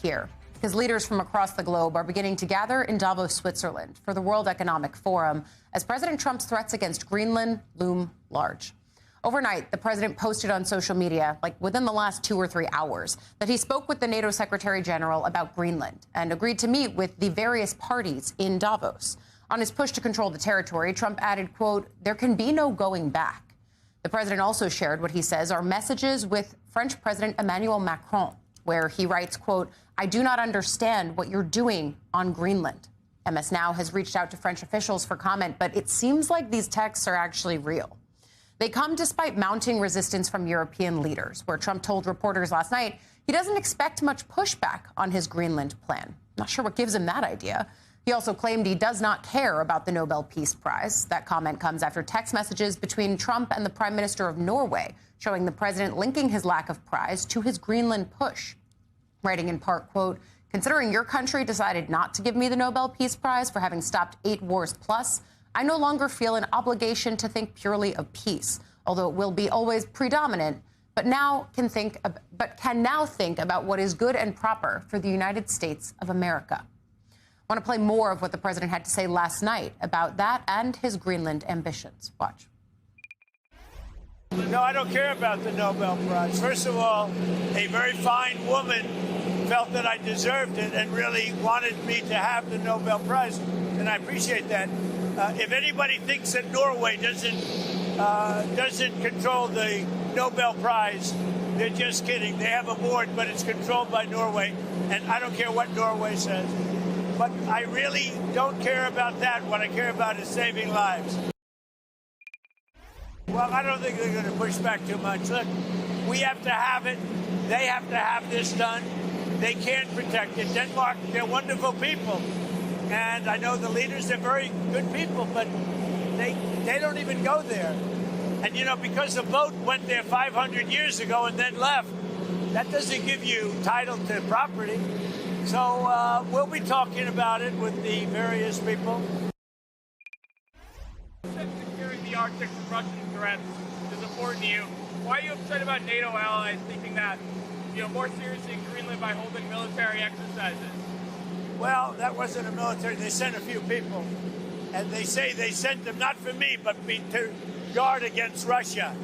here, because leaders from across the globe are beginning to gather in Davos, Switzerland for the World Economic Forum as President Trump's threats against Greenland loom large. Overnight, the president posted on social media, like within the last 2 or 3 hours, that he spoke with the NATO Secretary General about Greenland and agreed to meet with the various parties in Davos. On his push to control the territory, Trump added, quote, "There can be no going back." The president also shared what he says are messages with French President Emmanuel Macron, where he writes, quote, "I do not understand what you're doing on Greenland." MS Now has reached out to French officials for comment, but it seems like these texts are actually real. They come despite mounting resistance from European leaders, where Trump told reporters last night he doesn't expect much pushback on his Greenland plan. Not sure what gives him that idea. He also claimed he does not care about the Nobel Peace Prize. That comment comes after text messages between Trump and the Prime Minister of Norway, showing the president linking his lack of prize to his Greenland push. Writing in part, quote, "Considering your country decided not to give me the Nobel Peace Prize for having stopped 8 wars plus, I no longer feel an obligation to think purely of peace, although it will be always predominant, but can now think about what is good and proper for the United States of America." I want to play more of what the president had to say last night about that and his Greenland ambitions. Watch. No, I don't care about the Nobel Prize. First of all, a very fine woman felt that I deserved it and really wanted me to have the Nobel Prize, and I appreciate that. If anybody thinks that Norway doesn't control the Nobel Prize, they're just kidding. They have a board, but it's controlled by Norway, and I don't care what Norway says. But I really don't care about that. What I care about is saving lives. Well, I don't think they're going to push back too much. Look, we have to have it. They have to have this done. They can't protect it. Denmark, they're wonderful people. And I know the leaders are very good people, but they don't even go there. And, you know, because the boat went there 500 years ago and then left, that doesn't give you title to property. So we'll be talking about it with the various people. Securing the Arctic from Russian threats is important to you. Why are you upset about NATO allies thinking that, more seriously in Greenland by holding military exercises? Well, that wasn't a military. They sent a few people. And they say they sent them not for me, but to guard against Russia.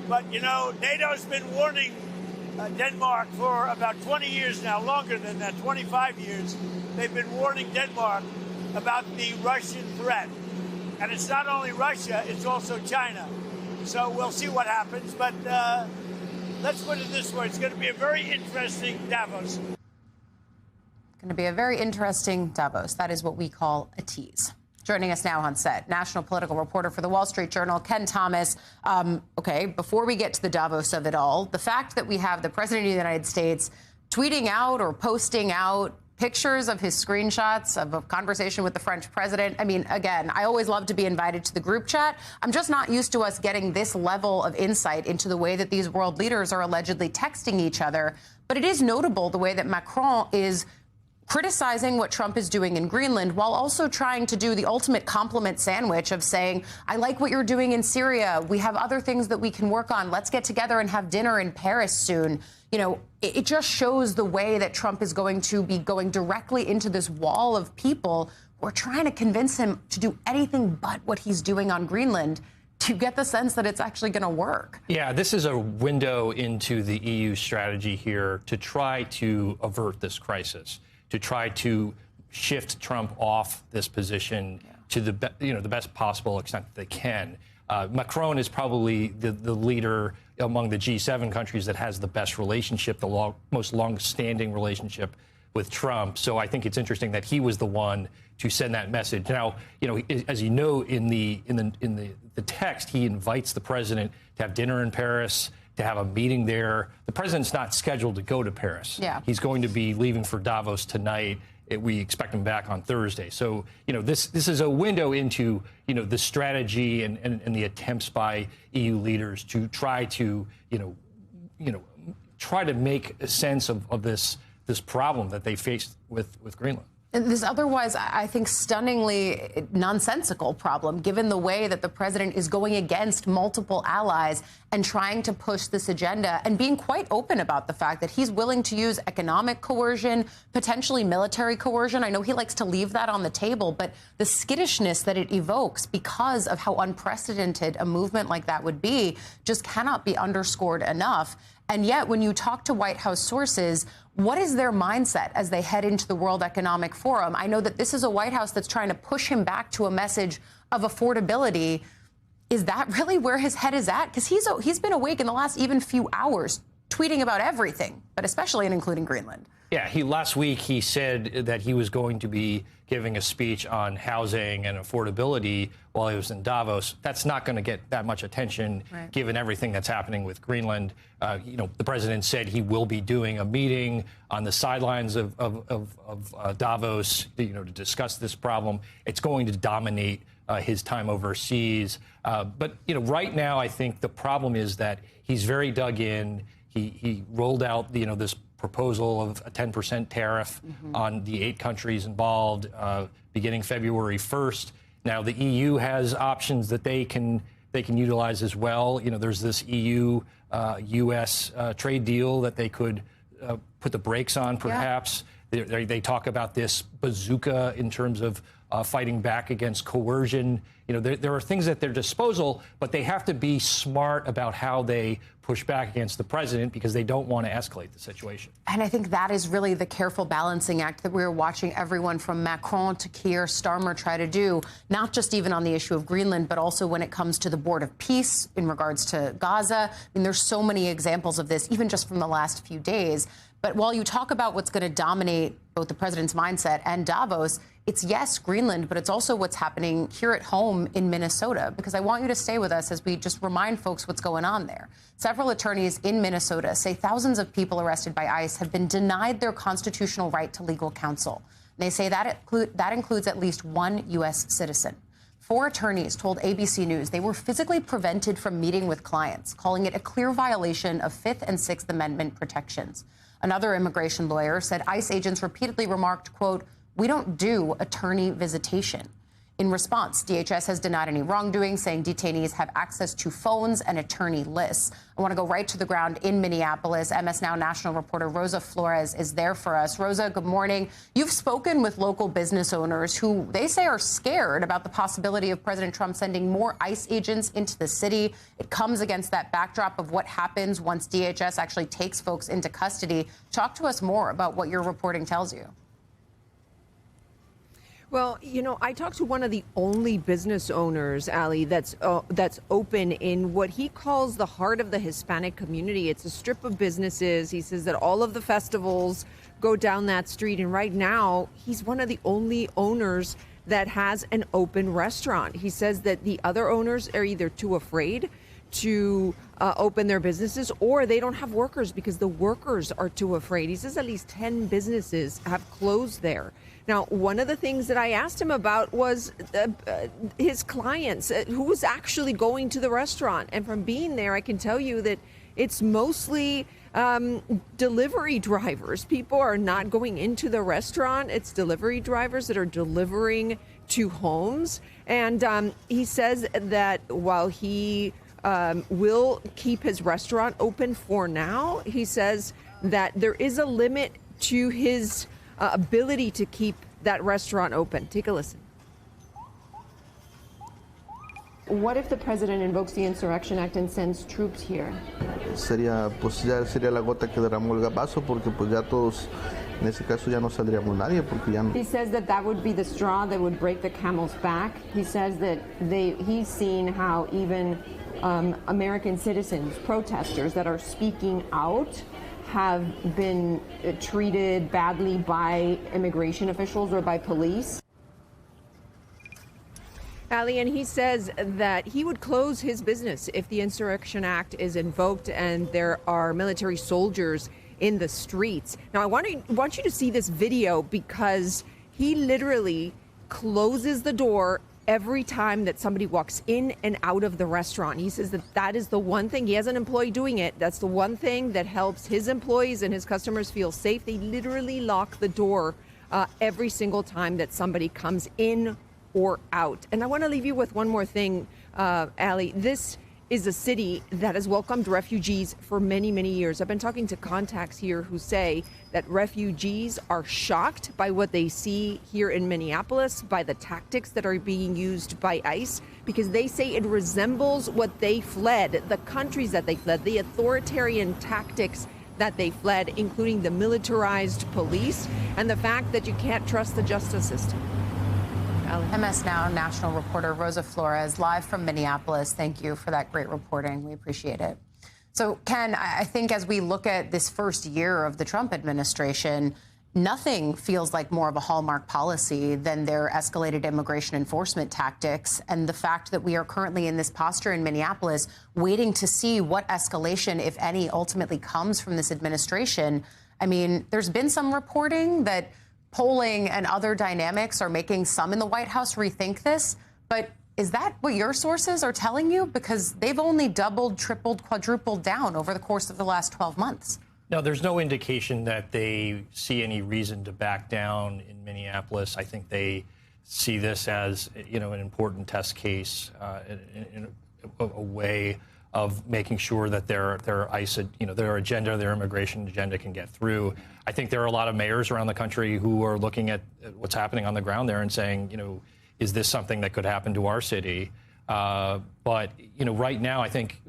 But, NATO's been warning Denmark for about 20 years now, longer than that, 25 years. They've been warning Denmark about the Russian threat. And it's not only Russia, it's also China. So we'll see what happens. But let's put it this way. It's going to be a very interesting Davos. Going to be a very interesting Davos. That is what we call a tease. Joining us now on set, national political reporter for the Wall Street Journal, Ken Thomas. Okay, before we get to the Davos of it all, the fact that we have the President of the United States tweeting out or posting out pictures of his screenshots of a conversation with the French president. I mean, again, I always love to be invited to the group chat. I'm just not used to us getting this level of insight into the way that these world leaders are allegedly texting each other. But it is notable the way that Macron is criticizing what Trump is doing in Greenland while also trying to do the ultimate compliment sandwich of saying, I like what you're doing in Syria. We have other things that we can work on. Let's get together and have dinner in Paris soon. It just shows the way that Trump is going to be going directly into this wall of people who are trying to convince him to do anything but what he's doing on Greenland, to get the sense that it's actually going to work. Yeah, this is a window into the EU strategy here to try to avert this crisis, to try to shift Trump off this position to the best possible extent that they can. Macron is probably the leader among the G7 countries that has the best relationship, the most long-standing relationship with Trump. So I think it's interesting that he was the one to send that message. Now, as you know, in the text, he invites the president to have dinner in Paris, to have a meeting there. The president's not scheduled to go to Paris. Yeah. He's going to be leaving for Davos tonight. We expect him back on Thursday. So, this is a window into, the strategy and the attempts by EU leaders to try to, try to make a sense of this problem that they faced with Greenland. This otherwise, I think, stunningly nonsensical problem, given the way that the president is going against multiple allies and trying to push this agenda and being quite open about the fact that he's willing to use economic coercion, potentially military coercion. I know he likes to leave that on the table, but the skittishness that it evokes because of how unprecedented a movement like that would be just cannot be underscored enough. And yet, when you talk to White House sources, what is their mindset as they head into the World Economic Forum? I know that this is a White House that's trying to push him back to a message of affordability. Is that really where his head is at? Because he's been awake in the last even few hours, tweeting about everything, but especially and including Greenland. Yeah, last week he said that he was going to be giving a speech on housing and affordability while he was in Davos. That's not going to get that much attention, right, given everything that's happening with Greenland. The president said he will be doing a meeting on the sidelines of Davos, to discuss this problem. It's going to dominate his time overseas. But right now, I think the problem is that he's very dug in. He rolled out, this proposal of a 10% tariff on the 8 countries involved beginning February 1st. Now, the EU has options that they can utilize as well. There's this EU-US trade deal that they could put the brakes on, perhaps. Yeah. They talk about this bazooka in terms of fighting back against coercion. There are things at their disposal, but they have to be smart about how they push back against the president because they don't want to escalate the situation. And I think that is really the careful balancing act that we're watching everyone from Macron to Keir Starmer try to do, not just even on the issue of Greenland, but also when it comes to the Board of Peace in regards to Gaza. I mean, there's so many examples of this, even just from the last few days. But while you talk about what's going to dominate both the president's mindset and Davos, it's, yes, Greenland, but it's also what's happening here at home in Minnesota, because I want you to stay with us as we just remind folks what's going on there. Several attorneys in Minnesota say thousands of people arrested by ICE have been denied their constitutional right to legal counsel. They say that includes at least one U.S. citizen. 4 attorneys told ABC News they were physically prevented from meeting with clients, calling it a clear violation of 5th and 6th Amendment protections. Another immigration lawyer said ICE agents repeatedly remarked, quote, "We don't do attorney visitation." In response, DHS has denied any wrongdoing, saying detainees have access to phones and attorney lists. I want to go right to the ground in Minneapolis. MS Now national reporter Rosa Flores is there for us. Rosa, good morning. You've spoken with local business owners who they say are scared about the possibility of President Trump sending more ICE agents into the city. It comes against that backdrop of what happens once DHS actually takes folks into custody. Talk to us more about what your reporting tells you. Well, I talked to one of the only business owners, Ali, that's open in what he calls the heart of the Hispanic community. It's a strip of businesses. He says that all of the festivals go down that street. And right now, he's one of the only owners that has an open restaurant. He says that the other owners are either too afraid to open their businesses, or they don't have workers because the workers are too afraid. He says at least 10 businesses have closed there. Now, one of the things that I asked him about was his clients, who was actually going to the restaurant. And from being there, I can tell you that it's mostly delivery drivers. People are not going into the restaurant. It's delivery drivers that are delivering to homes. And he says that while he will keep his restaurant open for now, he says that there is a limit to his ability to keep that restaurant open. Take a listen. What if the president invokes the Insurrection Act and sends troops here? Sería la gota que derramó el vaso, porque pues ya todos, en ese caso ya no saldríamos nadie, porque ya no. He says that would be the straw that would break the camel's back. He says that he's seen how even American citizens, protesters that are speaking out, have been treated badly by immigration officials or by police. Ali, and he says that he would close his business if the Insurrection Act is invoked and there are military soldiers in the streets. Now, I want you to see this video because he literally closes the door every time that somebody walks in and out of the restaurant. He says that is the one thing, he has an employee doing it, that's the one thing that helps his employees and his customers feel safe. They literally lock the door every single time that somebody comes in or out. And I want to leave you with one more thing, Ali. This is a city that has welcomed refugees for many, many years. I've been talking to contacts here who say that refugees are shocked by what they see here in Minneapolis, by the tactics that are being used by ICE, because they say it resembles what they fled, the countries that they fled, the authoritarian tactics that they fled, including the militarized police and the fact that you can't trust the justice system. MS Now national reporter Rosa Flores, live from Minneapolis. Thank you for that great reporting. We appreciate it. So, Ken, I think as we look at this first year of the Trump administration, nothing feels like more of a hallmark policy than their escalated immigration enforcement tactics and the fact that we are currently in this posture in Minneapolis waiting to see what escalation, if any, ultimately comes from this administration. I mean, there's been some reporting that polling and other dynamics are making some in the White House rethink this. But is that what your sources are telling you? Because they've only doubled, tripled, quadrupled down over the course of the last 12 months. No, there's no indication that they see any reason to back down in Minneapolis. I think they see this as, an important test case, in a way of making sure that their ICE, their agenda, their immigration agenda can get through. I think there are a lot of mayors around the country who are looking at what's happening on the ground there and saying, is this something that could happen to our city? But, right now, I think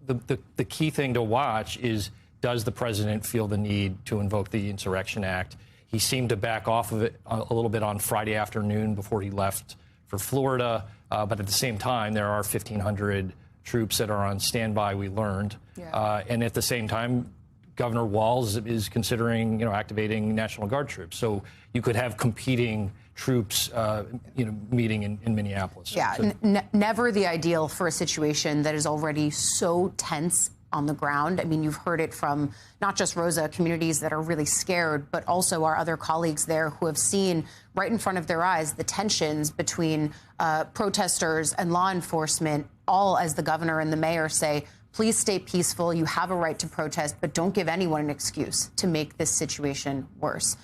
the key thing to watch is, does the president feel the need to invoke the Insurrection Act? He seemed to back off of it a little bit on Friday afternoon before he left for Florida. But at the same time, there are 1,500 troops that are on standby, we learned. Yeah. And at the same time, Governor Walz is considering, activating National Guard troops. So you could have competing troops, meeting in Minneapolis. Yeah, so, never the ideal for a situation that is already so tense on the ground. I mean, you've heard it from not just Rosa, communities that are really scared, but also our other colleagues there who have seen right in front of their eyes the tensions between protesters and law enforcement, all as the governor and the mayor say, please stay peaceful. You have a right to protest, but don't give anyone an excuse to make this situation worse.